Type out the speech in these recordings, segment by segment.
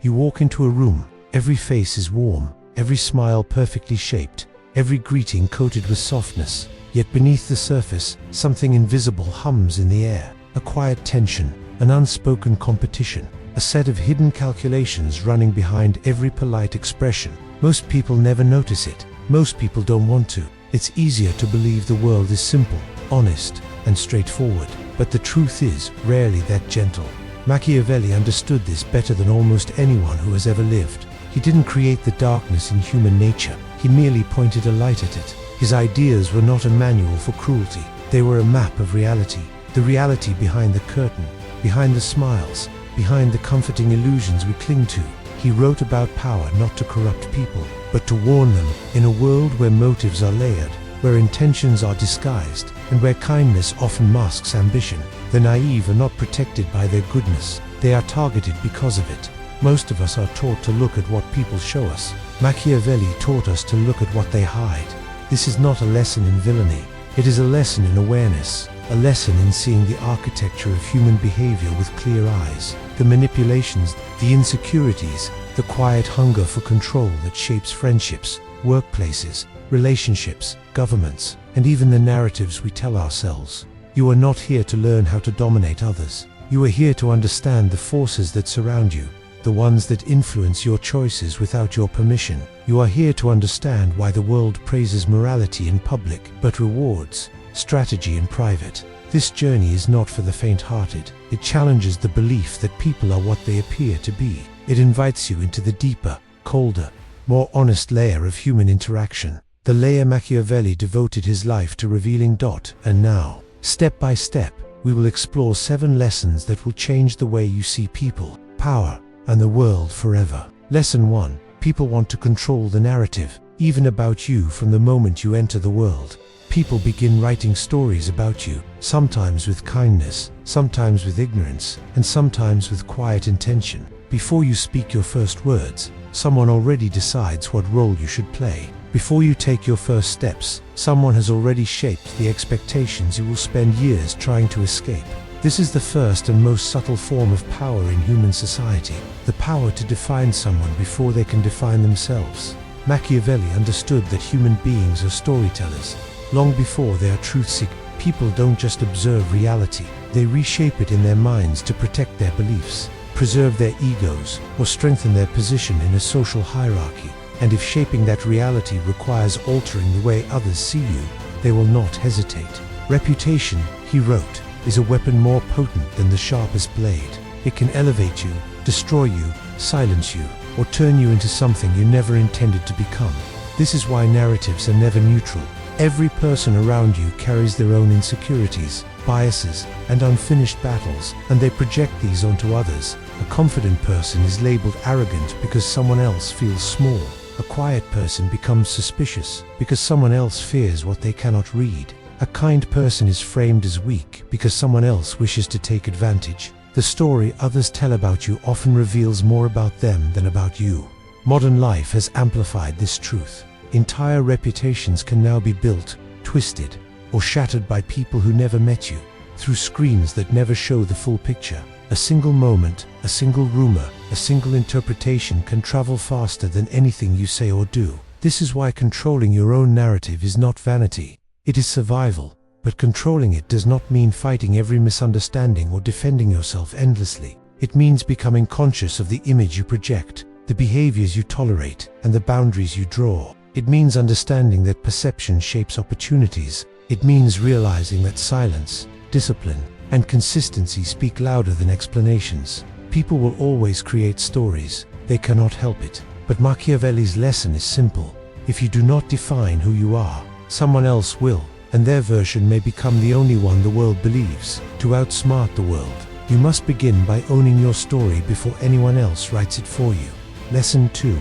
You walk into a room, every face is warm, every smile perfectly shaped, every greeting coated with softness, yet beneath the surface, something invisible hums in the air, a quiet tension, an unspoken competition, a set of hidden calculations running behind every polite expression. Most people never notice it. Most people don't want to. It's easier to believe the world is simple, honest, and straightforward, but the truth is rarely that gentle. Machiavelli understood this better than almost anyone who has ever lived. He didn't create the darkness in human nature, he merely pointed a light at it. His ideas were not a manual for cruelty, they were a map of reality. The reality behind the curtain, behind the smiles, behind the comforting illusions we cling to. He wrote about power not to corrupt people, but to warn them. In a world where motives are layered, where intentions are disguised, and where kindness often masks ambition, the naive are not protected by their goodness, they are targeted because of it. Most of us are taught to look at what people show us. Machiavelli taught us to look at what they hide. This is not a lesson in villainy, it is a lesson in awareness, a lesson in seeing the architecture of human behavior with clear eyes, the manipulations, the insecurities, the quiet hunger for control that shapes friendships, workplaces, relationships, governments, and even the narratives we tell ourselves. You are not here to learn how to dominate others. You are here to understand the forces that surround you, the ones that influence your choices without your permission. You are here to understand why the world praises morality in public, but rewards strategy in private. This journey is not for the faint-hearted. It challenges the belief that people are what they appear to be. It invites you into the deeper, colder, more honest layer of human interaction, the layer Machiavelli devoted his life to revealing. And now, step by step, we will explore 7 lessons that will change the way you see people, power, and the world forever. Lesson 1. People want to control the narrative, even about you. From the moment you enter the world, people begin writing stories about you, sometimes with kindness, sometimes with ignorance, and sometimes with quiet intention. Before you speak your first words, someone already decides what role you should play. Before you take your first steps, someone has already shaped the expectations you will spend years trying to escape. This is the first and most subtle form of power in human society, the power to define someone before they can define themselves. Machiavelli understood that human beings are storytellers. Long before they are truth-seekers, people don't just observe reality, they reshape it in their minds to protect their beliefs, preserve their egos, or strengthen their position in a social hierarchy. And if shaping that reality requires altering the way others see you, they will not hesitate. Reputation, he wrote, is a weapon more potent than the sharpest blade. It can elevate you, destroy you, silence you, or turn you into something you never intended to become. This is why narratives are never neutral. Every person around you carries their own insecurities, biases, and unfinished battles, and they project these onto others. A confident person is labeled arrogant because someone else feels small. A quiet person becomes suspicious because someone else fears what they cannot read. A kind person is framed as weak because someone else wishes to take advantage. The story others tell about you often reveals more about them than about you. Modern life has amplified this truth. Entire reputations can now be built, twisted, or shattered by people who never met you, through screens that never show the full picture. A single moment, a single rumor, a single interpretation can travel faster than anything you say or do. This is why controlling your own narrative is not vanity. It is survival, but controlling it does not mean fighting every misunderstanding or defending yourself endlessly. It means becoming conscious of the image you project, the behaviors you tolerate, and the boundaries you draw. It means understanding that perception shapes opportunities. It means realizing that silence, discipline, and consistency speak louder than explanations. People will always create stories. They cannot help it. But Machiavelli's lesson is simple. If you do not define who you are, someone else will, and their version may become the only one the world believes. To outsmart the world, you must begin by owning your story before anyone else writes it for you. Lesson 2.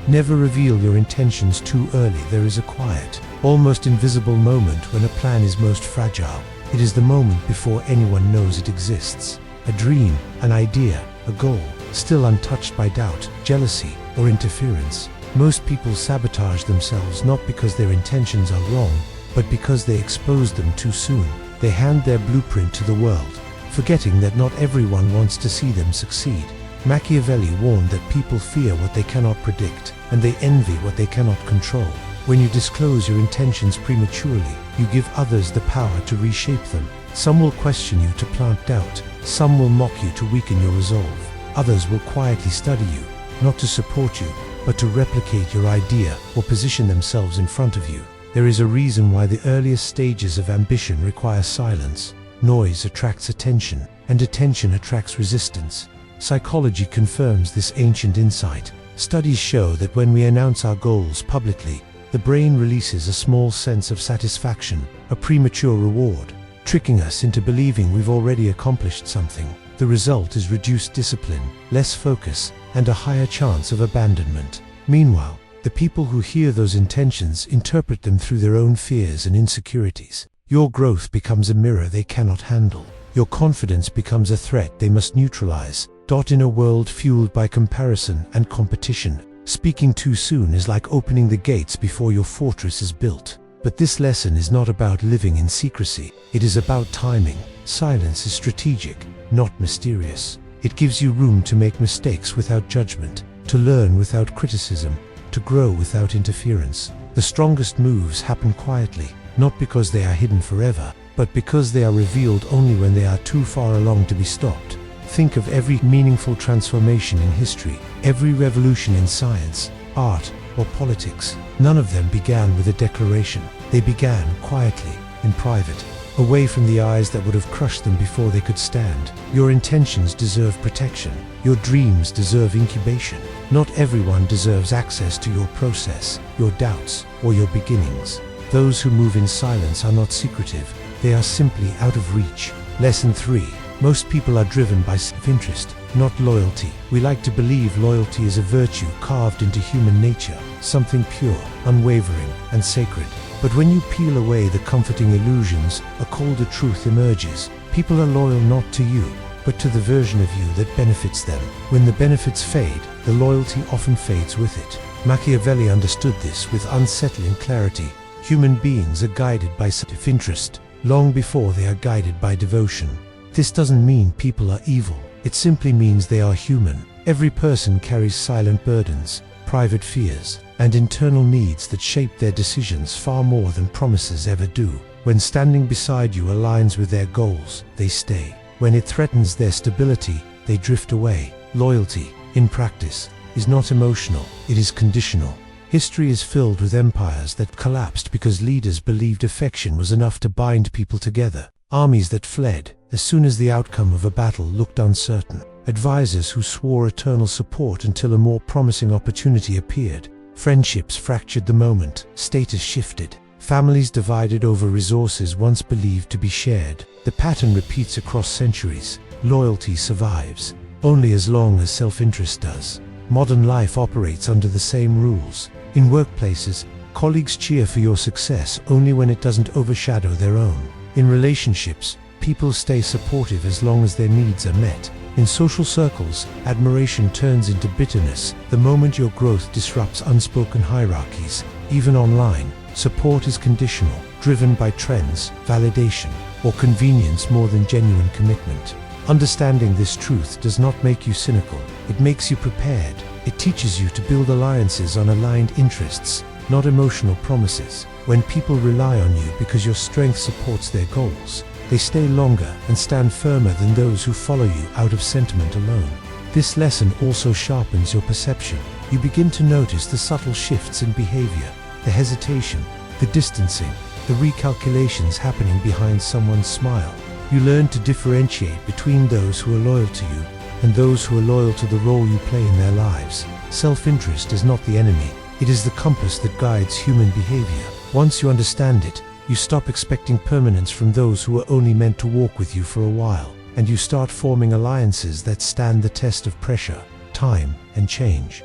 Never reveal your intentions too early. There is a quiet, almost invisible moment when a plan is most fragile. It is the moment before anyone knows it exists. A dream, an idea, a goal, still untouched by doubt, jealousy, or interference. Most people sabotage themselves not because their intentions are wrong, but because they expose them too soon. They hand their blueprint to the world, forgetting that not everyone wants to see them succeed. Machiavelli warned that people fear what they cannot predict, and they envy what they cannot control. When you disclose your intentions prematurely, you give others the power to reshape them. Some will question you to plant doubt. Some will mock you to weaken your resolve. Others will quietly study you, not to support you, but to replicate your idea or position themselves in front of you. There is a reason why the earliest stages of ambition require silence. Noise attracts attention, and attention attracts resistance. Psychology confirms this ancient insight. Studies show that when we announce our goals publicly, the brain releases a small sense of satisfaction, a premature reward, tricking us into believing we've already accomplished something. The result is reduced discipline, less focus, and a higher chance of abandonment. Meanwhile, the people who hear those intentions interpret them through their own fears and insecurities. Your growth becomes a mirror they cannot handle. Your confidence becomes a threat they must neutralize. In a world fueled by comparison and competition, speaking too soon is like opening the gates before your fortress is built. But this lesson is not about living in secrecy. It is about timing. Silence is strategic, not mysterious. It gives you room to make mistakes without judgment, to learn without criticism, to grow without interference. The strongest moves happen quietly, not because they are hidden forever, but because they are revealed only when they are too far along to be stopped. Think of every meaningful transformation in history, every revolution in science, art, or politics. None of them began with a declaration. They began quietly, in private, away from the eyes that would have crushed them before they could stand. Your intentions deserve protection. Your dreams deserve incubation. Not everyone deserves access to your process, your doubts, or your beginnings. Those who move in silence are not secretive. They are simply out of reach. Lesson 3. Most people are driven by self-interest, not loyalty. We like to believe loyalty is a virtue carved into human nature, something pure, unwavering, and sacred. But when you peel away the comforting illusions, a colder truth emerges. People are loyal not to you, but to the version of you that benefits them. When the benefits fade, the loyalty often fades with it. Machiavelli understood this with unsettling clarity. Human beings are guided by self-interest, long before they are guided by devotion. This doesn't mean people are evil. It simply means they are human. Every person carries silent burdens, private fears, and internal needs that shape their decisions far more than promises ever do. When standing beside you aligns with their goals, they stay. When it threatens their stability, they drift away. Loyalty, in practice, is not emotional, it is conditional. History is filled with empires that collapsed because leaders believed affection was enough to bind people together. Armies that fled as soon as the outcome of a battle looked uncertain. Advisors who swore eternal support until a more promising opportunity appeared. Friendships fractured the moment, status shifted. Families divided over resources once believed to be shared. The pattern repeats across centuries. Loyalty survives only as long as self-interest does. Modern life operates under the same rules. In workplaces, colleagues cheer for your success only when it doesn't overshadow their own. In relationships, people stay supportive as long as their needs are met. In social circles, admiration turns into bitterness the moment your growth disrupts unspoken hierarchies. Even online, support is conditional, driven by trends, validation, or convenience more than genuine commitment. Understanding this truth does not make you cynical. It makes you prepared. It teaches you to build alliances on aligned interests, not emotional promises. When people rely on you because your strength supports their goals, they stay longer and stand firmer than those who follow you out of sentiment alone. This lesson also sharpens your perception. You begin to notice the subtle shifts in behavior, the hesitation, the distancing, the recalculations happening behind someone's smile. You learn to differentiate between those who are loyal to you and those who are loyal to the role you play in their lives. Self-interest is not the enemy. It is the compass that guides human behavior. Once you understand it, you stop expecting permanence from those who are only meant to walk with you for a while, and you start forming alliances that stand the test of pressure, time, and change.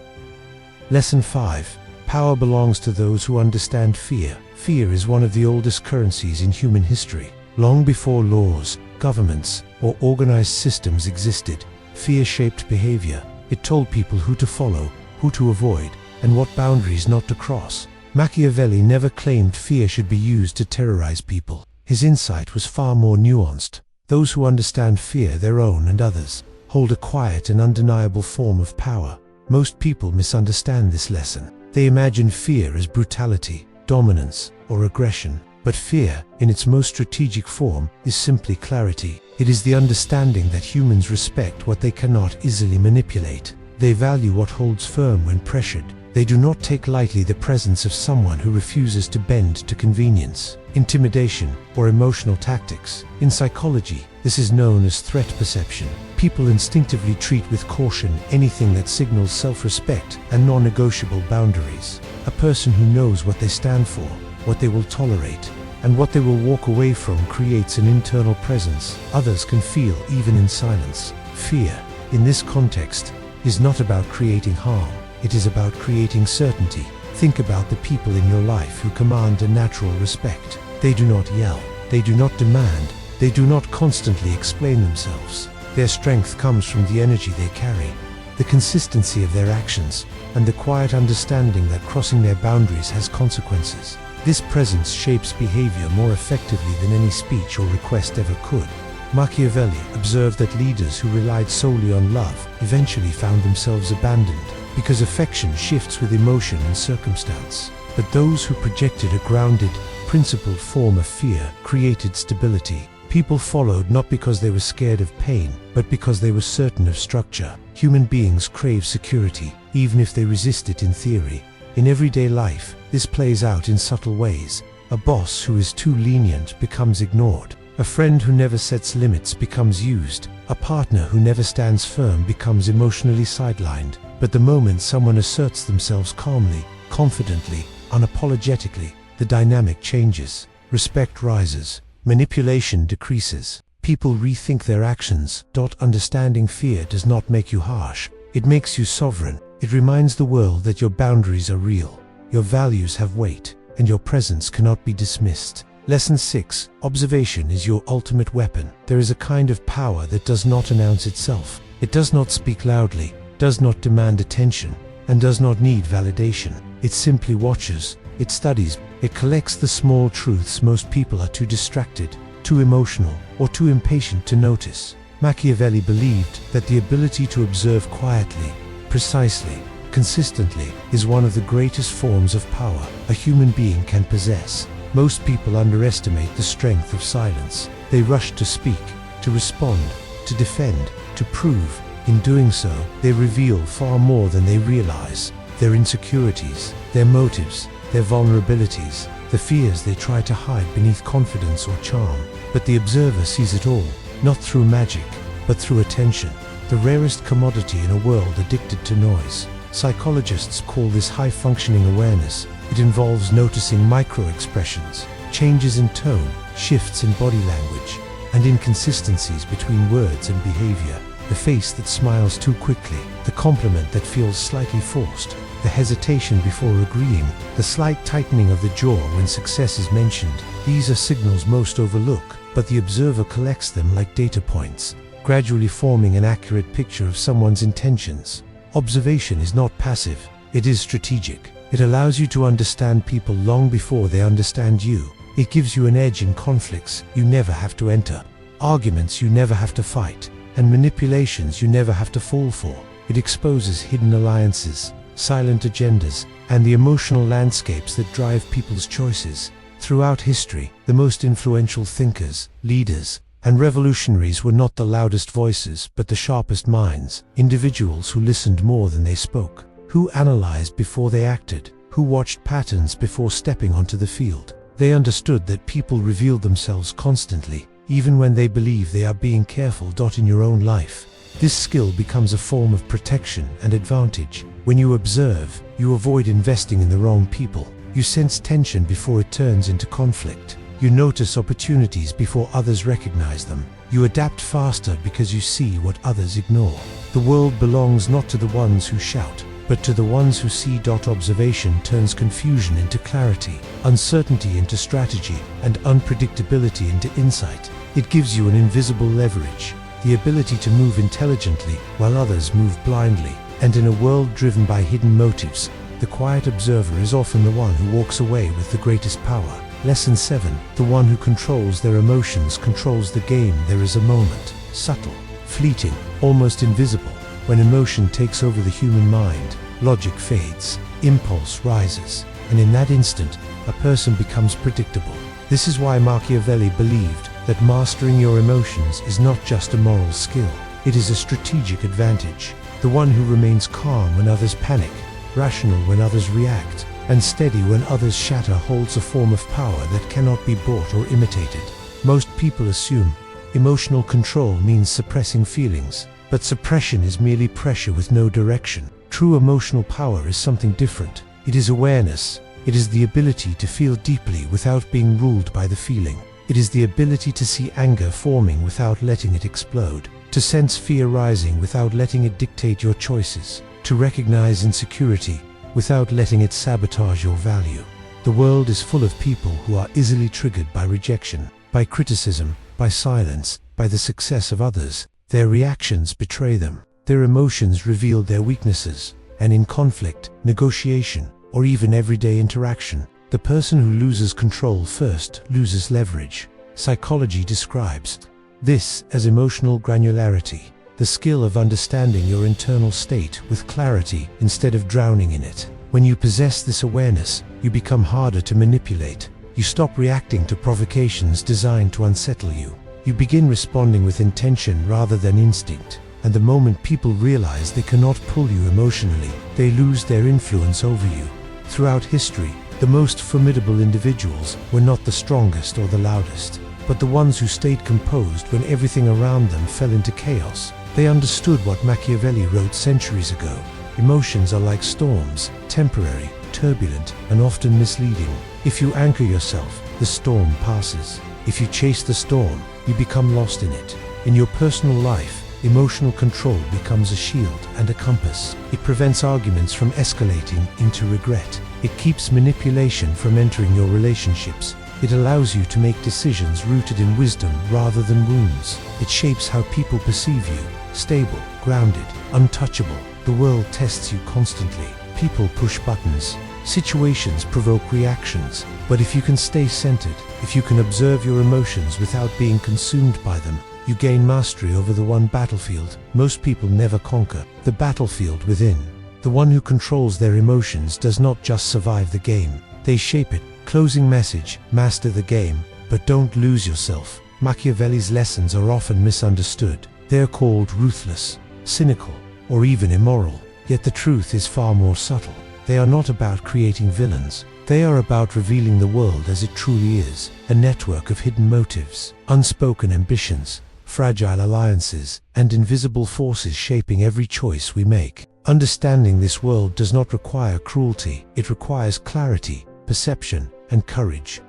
Lesson 5. Power belongs to those who understand fear. Fear is one of the oldest currencies in human history. Long before laws, governments, or organized systems existed, fear shaped behavior. It told people who to follow, who to avoid, and what boundaries not to cross. Machiavelli never claimed fear should be used to terrorize people. His insight was far more nuanced. Those who understand fear, their own and others, hold a quiet and undeniable form of power. Most people misunderstand this lesson. They imagine fear as brutality, dominance, or aggression. But fear, in its most strategic form, is simply clarity. It is the understanding that humans respect what they cannot easily manipulate. They value what holds firm when pressured. They do not take lightly the presence of someone who refuses to bend to convenience, intimidation, or emotional tactics. In psychology, this is known as threat perception. People instinctively treat with caution anything that signals self-respect and non-negotiable boundaries. A person who knows what they stand for, what they will tolerate, and what they will walk away from creates an internal presence others can feel even in silence. Fear, in this context, is not about creating harm. It is about creating certainty. Think about the people in your life who command a natural respect. They do not yell. They do not demand. They do not constantly explain themselves. Their strength comes from the energy they carry, the consistency of their actions, and the quiet understanding that crossing their boundaries has consequences. This presence shapes behavior more effectively than any speech or request ever could. Machiavelli observed that leaders who relied solely on love eventually found themselves abandoned, because affection shifts with emotion and circumstance. But those who projected a grounded, principled form of fear created stability. People followed not because they were scared of pain, but because they were certain of structure. Human beings crave security, even if they resist it in theory. In everyday life, this plays out in subtle ways. A boss who is too lenient becomes ignored. A friend who never sets limits becomes used. A partner who never stands firm becomes emotionally sidelined. But the moment someone asserts themselves calmly, confidently, unapologetically, the dynamic changes. Respect rises. Manipulation decreases. People rethink their actions. Understanding fear does not make you harsh. It makes you sovereign. It reminds the world that your boundaries are real. Your values have weight, and your presence cannot be dismissed. Lesson 6. Observation is your ultimate weapon. There is a kind of power that does not announce itself. It does not speak loudly, does not demand attention, and does not need validation. It simply watches, it studies, it collects the small truths most people are too distracted, too emotional, or too impatient to notice. Machiavelli believed that the ability to observe quietly, precisely, consistently, is one of the greatest forms of power a human being can possess. Most people underestimate the strength of silence. They rush to speak, to respond, to defend, to prove. In doing so, they reveal far more than they realize. Their insecurities, their motives, their vulnerabilities, the fears they try to hide beneath confidence or charm. But the observer sees it all, not through magic, but through attention, the rarest commodity in a world addicted to noise. Psychologists call this high-functioning awareness. It involves noticing micro-expressions, changes in tone, shifts in body language, and inconsistencies between words and behavior. The face that smiles too quickly, the compliment that feels slightly forced, the hesitation before agreeing, the slight tightening of the jaw when success is mentioned. These are signals most overlook, but the observer collects them like data points, gradually forming an accurate picture of someone's intentions. Observation is not passive, it is strategic. It allows you to understand people long before they understand you. It gives you an edge in conflicts you never have to enter, arguments you never have to fight, and manipulations you never have to fall for. It exposes hidden alliances, silent agendas, and the emotional landscapes that drive people's choices. Throughout history, the most influential thinkers, leaders, and revolutionaries were not the loudest voices, but the sharpest minds, individuals who listened more than they spoke, who analyzed before they acted, who watched patterns before stepping onto the field. They understood that people reveal themselves constantly, even when they believe they are being careful. In your own life, this skill becomes a form of protection and advantage. When you observe, you avoid investing in the wrong people. You sense tension before it turns into conflict. You notice opportunities before others recognize them. You adapt faster because you see what others ignore. The world belongs not to the ones who shout, but to the ones who see. Observation turns confusion into clarity, uncertainty into strategy, and unpredictability into insight. It gives you an invisible leverage, the ability to move intelligently while others move blindly. And in a world driven by hidden motives, the quiet observer is often the one who walks away with the greatest power. Lesson 7. The one who controls their emotions controls the game. There is a moment, subtle, fleeting, almost invisible. When emotion takes over the human mind, logic fades, impulse rises, and in that instant, a person becomes predictable. This is why Machiavelli believed that mastering your emotions is not just a moral skill, it is a strategic advantage. The one who remains calm when others panic, rational when others react, and steady when others shatter holds a form of power that cannot be bought or imitated. Most people assume emotional control means suppressing feelings, but suppression is merely pressure with no direction. True emotional power is something different. It is awareness. It is the ability to feel deeply without being ruled by the feeling. It is the ability to see anger forming without letting it explode, to sense fear rising without letting it dictate your choices, to recognize insecurity without letting it sabotage your value. The world is full of people who are easily triggered by rejection, by criticism, by silence, by the success of others. Their reactions betray them. Their emotions reveal their weaknesses, and in conflict, negotiation, or even everyday interaction, the person who loses control first loses leverage. Psychology describes this as emotional granularity, the skill of understanding your internal state with clarity instead of drowning in it. When you possess this awareness, you become harder to manipulate. You stop reacting to provocations designed to unsettle you. You begin responding with intention rather than instinct. And the moment people realize they cannot pull you emotionally, they lose their influence over you. Throughout history, the most formidable individuals were not the strongest or the loudest, but the ones who stayed composed when everything around them fell into chaos. They understood what Machiavelli wrote centuries ago. Emotions are like storms, temporary, turbulent, and often misleading. If you anchor yourself, the storm passes. If you chase the storm, you become lost in it. In your personal life, emotional control becomes a shield and a compass. It prevents arguments from escalating into regret. It keeps manipulation from entering your relationships. It allows you to make decisions rooted in wisdom rather than wounds. It shapes how people perceive you, stable, grounded, untouchable. The world tests you constantly. People push buttons. Situations provoke reactions. But if you can stay centered, if you can observe your emotions without being consumed by them, you gain mastery over the one battlefield most people never conquer, the battlefield within. The one who controls their emotions does not just survive the game, they shape it. Closing message: master the game, but don't lose yourself. Machiavelli's lessons are often misunderstood. They are called ruthless, cynical, or even immoral. Yet the truth is far more subtle. They are not about creating villains. They are about revealing the world as it truly is, a network of hidden motives, unspoken ambitions, fragile alliances, and invisible forces shaping every choice we make. Understanding this world does not require cruelty, it requires clarity, perception, and courage.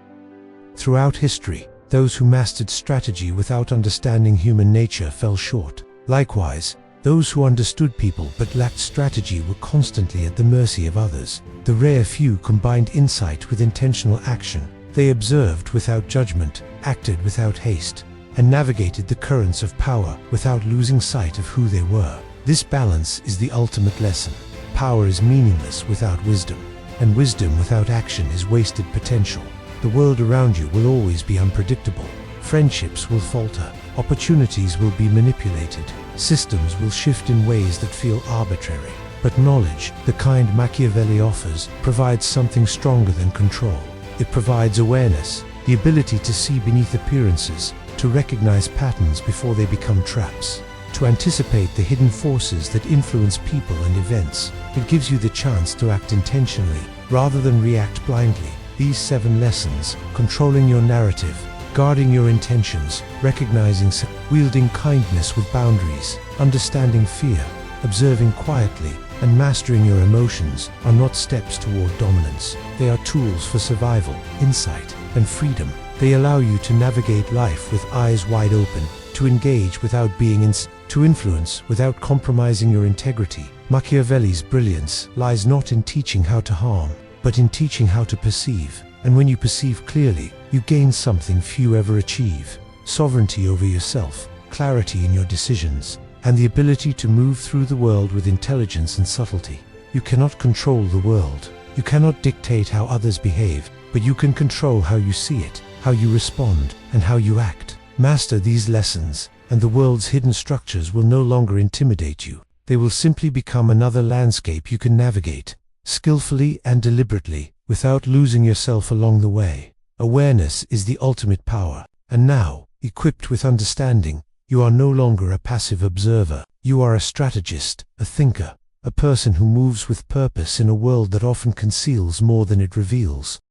Throughout history, those who mastered strategy without understanding human nature fell short. Likewise, those who understood people but lacked strategy were constantly at the mercy of others. The rare few combined insight with intentional action. They observed without judgment, acted without haste, and navigated the currents of power without losing sight of who they were. This balance is the ultimate lesson. Power is meaningless without wisdom, and wisdom without action is wasted potential. The world around you will always be unpredictable. Friendships will falter, opportunities will be manipulated, systems will shift in ways that feel arbitrary. But knowledge, the kind Machiavelli offers, provides something stronger than control. It provides awareness, the ability to see beneath appearances, to recognize patterns before they become traps, to anticipate the hidden forces that influence people and events. It gives you the chance to act intentionally, rather than react blindly. These 7 lessons: controlling your narrative, guarding your intentions, recognizing, wielding kindness with boundaries, understanding fear, observing quietly, and mastering your emotions, are not steps toward dominance. They are tools for survival, insight, and freedom. They allow you to navigate life with eyes wide open, to engage without being to influence without compromising your integrity. Machiavelli's brilliance lies not in teaching how to harm, but in teaching how to perceive. And when you perceive clearly, you gain something few ever achieve: sovereignty over yourself, clarity in your decisions, and the ability to move through the world with intelligence and subtlety. You cannot control the world. You cannot dictate how others behave, but you can control how you see it, how you respond, and how you act. Master these lessons, and the world's hidden structures will no longer intimidate you. They will simply become another landscape you can navigate, skillfully and deliberately, without losing yourself along the way. Awareness is the ultimate power, and now, equipped with understanding, you are no longer a passive observer. You are a strategist, a thinker, a person who moves with purpose in a world that often conceals more than it reveals.